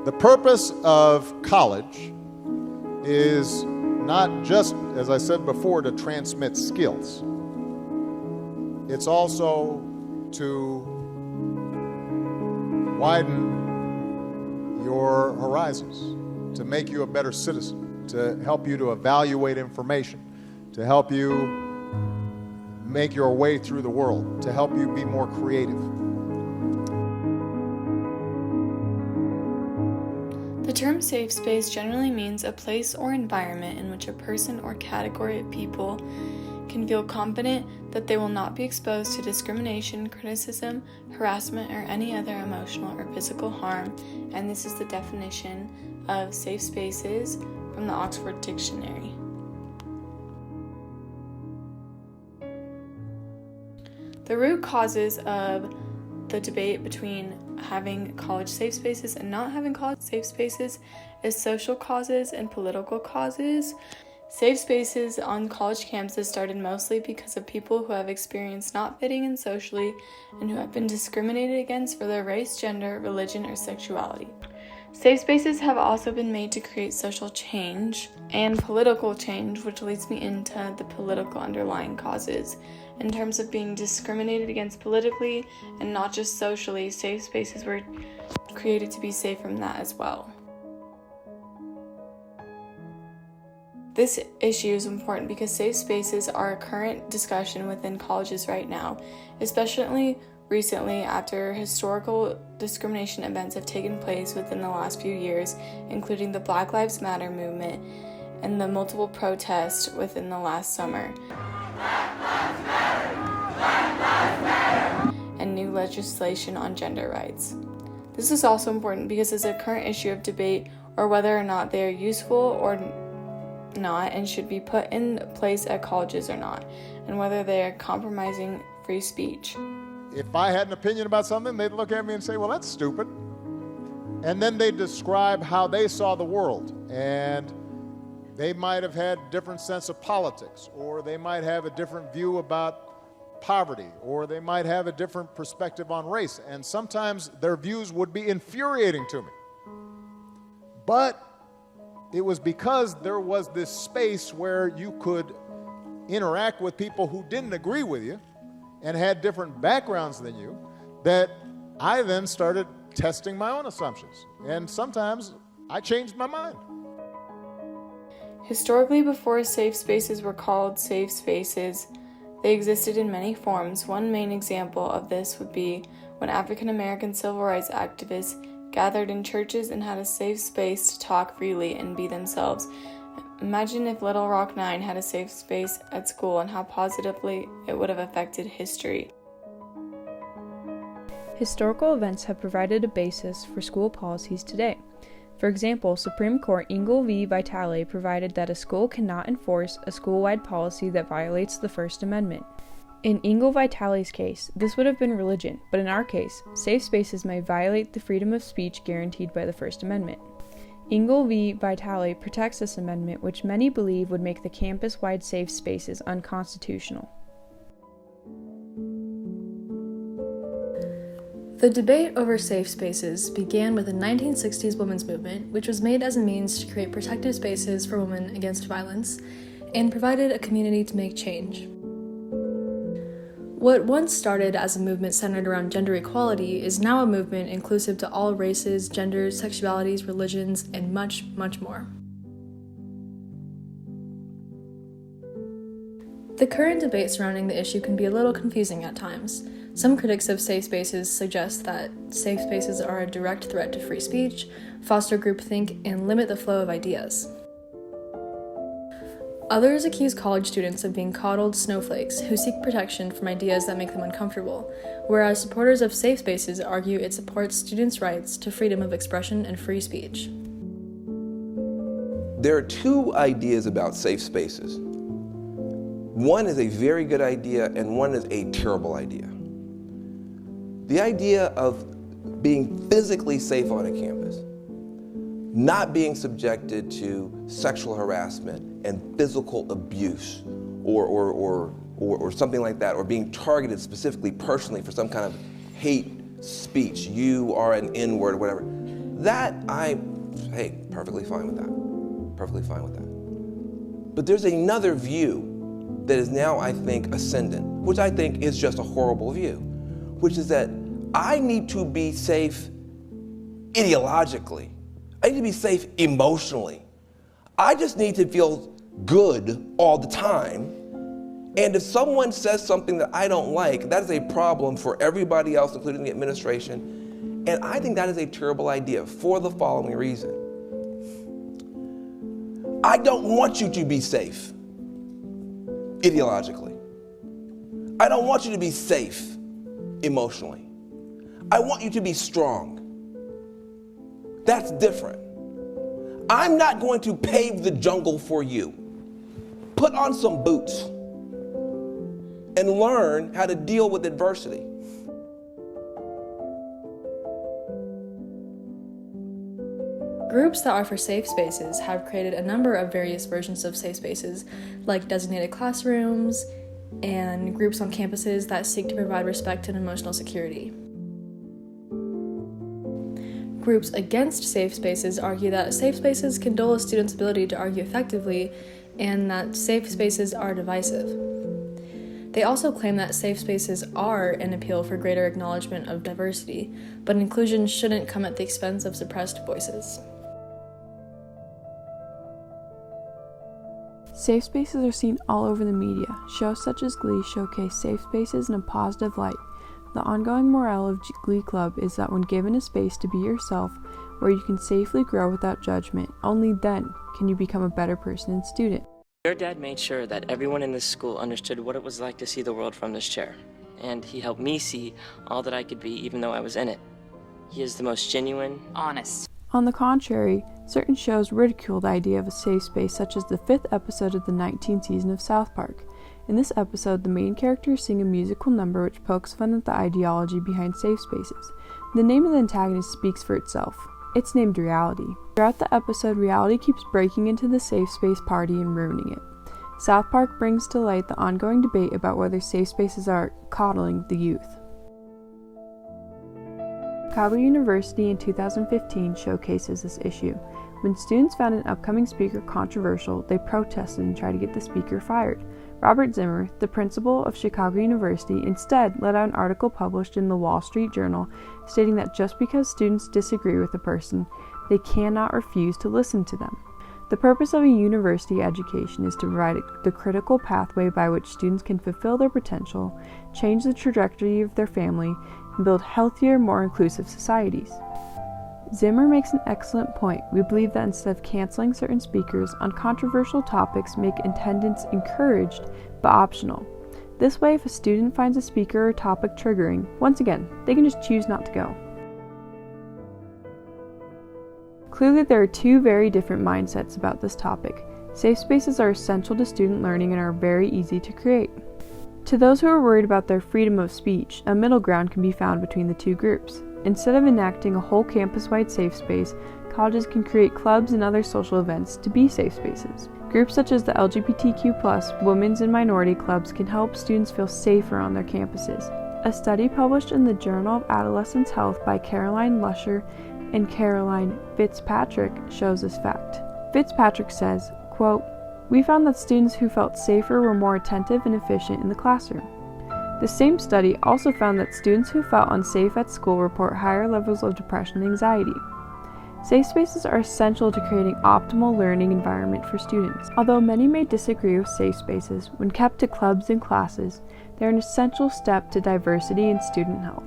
The purpose of college is not just, as I said before, to transmit skills. It's also to widen your horizons, to make you a better citizen, to help you to evaluate information, to help you make your way through the world, to help you be more creative. The term safe space generally means a place or environment in which a person or category of people can feel confident that they will not be exposed to discrimination, criticism, harassment, or any other emotional or physical harm, and this is the definition of safe spaces from the Oxford Dictionary. The root causes of the debate between having college safe spaces and not having college safe spaces is social causes and political causes. Safe spaces on college campuses started mostly because of people who have experienced not fitting in socially and who have been discriminated against for their race, gender, religion, or sexuality. Safe spaces have also been made to create social change and political change, which leads me into the political underlying causes. In terms of being discriminated against politically and not just socially, safe spaces were created to be safe from that as well. This issue is important because safe spaces are a current discussion within colleges right now, especially recently after historical discrimination events have taken place within the last few years, including the Black Lives Matter movement and the multiple protests within the last summer. Black Lives Matter! Black Lives Matter! And new legislation on gender rights. This is also important because it's a current issue of debate or whether or not they are useful or not and should be put in place at colleges or not, and whether they are compromising free speech. If I had an opinion about something, they'd look at me and say, well, that's stupid. And then they'd describe how they saw the world. And they might have had a different sense of politics, or they might have a different view about poverty, or they might have a different perspective on race. And sometimes their views would be infuriating to me. But it was because there was this space where you could interact with people who didn't agree with you and had different backgrounds than you, that I then started testing my own assumptions. And sometimes I changed my mind. Historically, before safe spaces were called safe spaces, they existed in many forms. One main example of this would be when African American civil rights activists gathered in churches and had a safe space to talk freely and be themselves. Imagine if Little Rock 9 had a safe space at school and how positively it would have affected history. Historical events have provided a basis for school policies today. For example, Supreme Court Engle v. Vitale provided that a school cannot enforce a school-wide policy that violates the First Amendment. In Engle Vitale's case, this would have been religion, but in our case, safe spaces may violate the freedom of speech guaranteed by the First Amendment. Engle v. Vitale protects this amendment, which many believe would make the campus-wide safe spaces unconstitutional. The debate over safe spaces began with the 1960s women's movement, which was made as a means to create protective spaces for women against violence and provided a community to make change. What once started as a movement centered around gender equality is now a movement inclusive to all races, genders, sexualities, religions, and much, much more. The current debate surrounding the issue can be a little confusing at times. Some critics of safe spaces suggest that safe spaces are a direct threat to free speech, foster groupthink, and limit the flow of ideas. Others accuse college students of being coddled snowflakes who seek protection from ideas that make them uncomfortable, whereas supporters of safe spaces argue it supports students' rights to freedom of expression and free speech. There are two ideas about safe spaces. One is a very good idea and one is a terrible idea. The idea of being physically safe on a campus, not being subjected to sexual harassment and physical abuse or something like that, or being targeted specifically personally for some kind of hate speech, you are an N-word or whatever. Perfectly fine with that. Perfectly fine with that. But there's another view that is now, I think, ascendant, which I think is just a horrible view, which is that I need to be safe ideologically. I need to be safe emotionally. I just need to feel good all the time. And if someone says something that I don't like, that is a problem for everybody else, including the administration. And I think that is a terrible idea for the following reason. I don't want you to be safe ideologically. I don't want you to be safe emotionally. I want you to be strong. That's different. I'm not going to pave the jungle for you. Put on some boots and learn how to deal with adversity. Groups that offer safe spaces have created a number of various versions of safe spaces, like designated classrooms and groups on campuses that seek to provide respect and emotional security. Groups against safe spaces argue that safe spaces can dull a student's ability to argue effectively and that safe spaces are divisive. They also claim that safe spaces are an appeal for greater acknowledgement of diversity, but inclusion shouldn't come at the expense of suppressed voices. Safe spaces are seen all over the media. Shows such as Glee showcase safe spaces in a positive light. The ongoing morale of Glee Club is that when given a space to be yourself, where you can safely grow without judgment, only then can you become a better person and student. Your dad made sure that everyone in this school understood what it was like to see the world from this chair, and he helped me see all that I could be even though I was in it. He is the most genuine, honest. On the contrary, certain shows ridicule the idea of a safe space, such as the 5th episode of the 19th season of South Park. In this episode, the main characters sing a musical number which pokes fun at the ideology behind safe spaces. The name of the antagonist speaks for itself. It's named Reality. Throughout the episode, Reality keeps breaking into the safe space party and ruining it. South Park brings to light the ongoing debate about whether safe spaces are coddling the youth. Chicago University in 2015 showcases this issue. When students found an upcoming speaker controversial, they protested and tried to get the speaker fired. Robert Zimmer, the principal of Chicago University, instead let out an article published in the Wall Street Journal stating that just because students disagree with a person, they cannot refuse to listen to them. The purpose of a university education is to provide the critical pathway by which students can fulfill their potential, change the trajectory of their family, and build healthier, more inclusive societies. Zimmer makes an excellent point. We believe that instead of canceling certain speakers on controversial topics, make attendance encouraged but optional. This way, if a student finds a speaker or topic triggering, once again, they can just choose not to go. Clearly, there are two very different mindsets about this topic. Safe spaces are essential to student learning and are very easy to create. To those who are worried about their freedom of speech, a middle ground can be found between the two groups. Instead of enacting a whole campus-wide safe space, colleges can create clubs and other social events to be safe spaces. Groups such as the LGBTQ+, women's and minority clubs can help students feel safer on their campuses. A study published in the Journal of Adolescent Health by Caroline Lusher and Caroline Fitzpatrick shows this fact. Fitzpatrick says, quote, "We found that students who felt safer were more attentive and efficient in the classroom." The same study also found that students who felt unsafe at school report higher levels of depression and anxiety. Safe spaces are essential to creating optimal learning environment for students. Although many may disagree with safe spaces, when kept to clubs and classes, they are an essential step to diversity and student health.